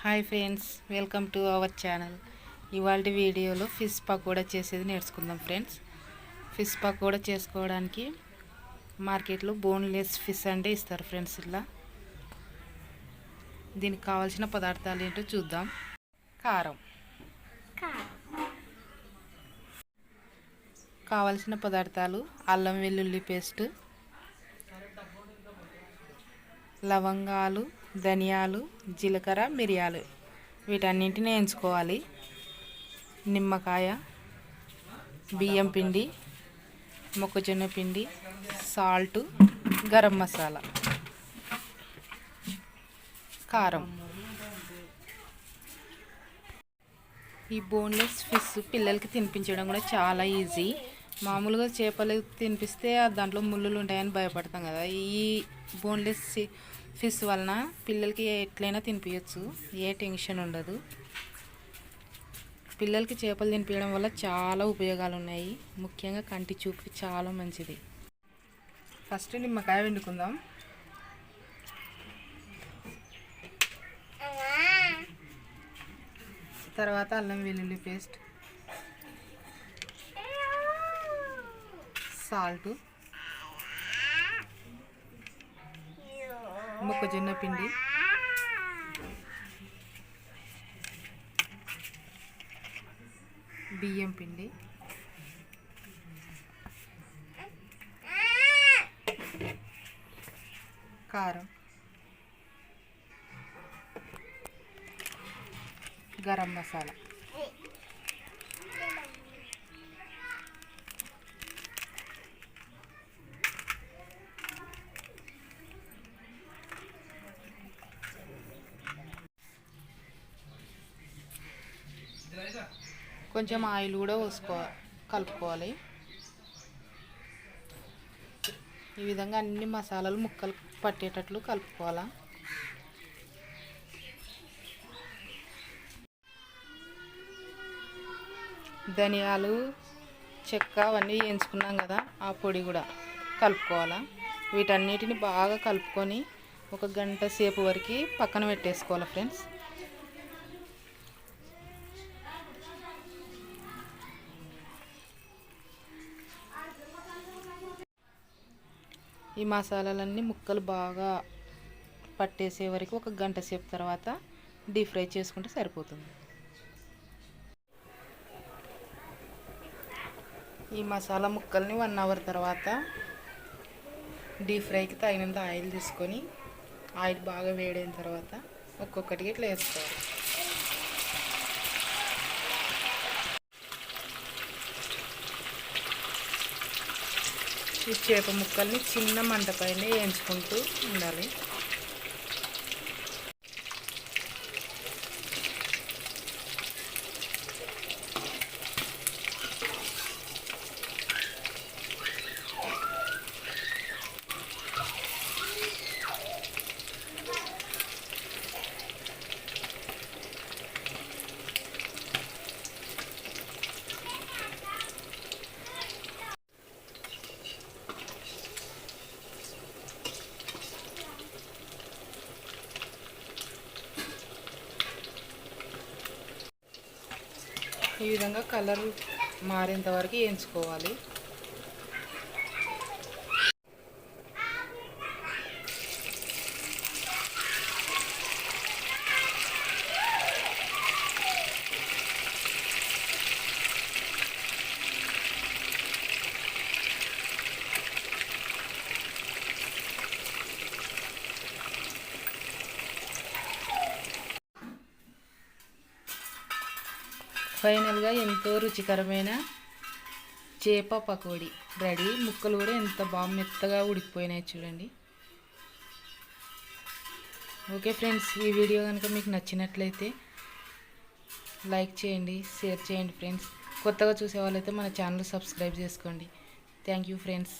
Hi friends, welcome to our channel. ఇవాళ వీడియోలో fish pakoda చేసేది నేర్చుకుందాం ఫ్రెండ్స్. ఫిష్ పకోడా చేసుకోవడానికి మార్కెట్లో బోన్లెస్ ఫిష్ అంటే ఇస్తారు ఫ్రెండ్స్. ఇలా దీనికి కావాల్సిన పదార్థాలు ఏంటో చూద్దాం. కారం, కావాల్సిన పదార్థాలు అల్లం వెల్లుల్లి పేస్ట్, లవంగాలు, ధనియాలు, జీలకర్ర, మిరియాలు వీటన్నింటిని వేయించుకోవాలి. నిమ్మకాయ, బియ్యం పిండి, మొక్కజొన్న పిండి, సాల్ట్, గరం మసాలా, కారం. ఈ బోన్లెస్ ఫిష్ పిల్లలకి తినిపించడం కూడా చాలా ఈజీ. మామూలుగా చేపలు తినిపిస్తే దాంట్లో ముళ్ళులు ఉంటాయని భయపడతాం కదా. ఈ బోన్లెస్ ఫిష్ వలన పిల్లలకి ఎట్లయినా తినిపించచ్చు, ఏ టెన్షన్ ఉండదు. పిల్లలకి చేపలు తినిపించడం వల్ల చాలా ఉపయోగాలు ఉన్నాయి. ముఖ్యంగా కంటి చూపుకి చాలా మంచిది. ఫస్ట్ నిమ్మకాయ వండుకుందాం. తర్వాత అల్లం వెల్లుల్లి పేస్ట్, సాల్ట్, మొక్కజొన్న పిండి, బియ్యం పిండి, కారం, గరం మసాలా. కొంచెం ఆయిల్ కూడా కలుపుకోవాలి. ఈ విధంగా అన్ని మసాలాలు ముక్కలు పట్టేటట్లు కలుపుకోవాలా. ధనియాలు, చెక్క అవన్నీ వేయించుకున్నాం కదా, ఆ పొడి కూడా కలుపుకోవాలా. వీటన్నిటిని బాగా కలుపుకొని ఒక గంట సేపు వరకు పక్కన పెట్టేసుకోవాలి ఫ్రెండ్స్. ఈ మసాలాలన్నీ ముక్కలు బాగా పట్టేసే వరకు ఒక గంట సేపు తర్వాత డీప్ ఫ్రై చేసుకుంటే సరిపోతుంది. ఈ మసాలా ముక్కల్ని 1 అవర్ తర్వాత డీప్ ఫ్రైకి తగినంత ఆయిల్ తీసుకొని, ఆయిల్ బాగా వేడైన తర్వాత ఒక్కొక్కటికి ఇట్లా వేసుకోవాలి. ఈ చేప ముక్కల్ని చిన్న మంట పైన వేయించుకుంటూ ఉండాలి. ఈ విధంగా కలర్ మారేంత వరకు వేయించుకోవాలి. ఫైనల్గా ఎంతో రుచికరమైన చేప పకోడీ రెడీ. ముక్కలు కూడా ఎంత బాగా మెత్తగా ఉడికిపోయినాయి చూడండి. ఓకే ఫ్రెండ్స్, ఈ వీడియో కనుక మీకు నచ్చినట్లయితే లైక్ చేయండి, షేర్ చేయండి ఫ్రెండ్స్. కొత్తగా చూసే వాళ్ళైతే మన ఛానల్ సబ్స్క్రైబ్ చేసుకోండి. Thank you friends.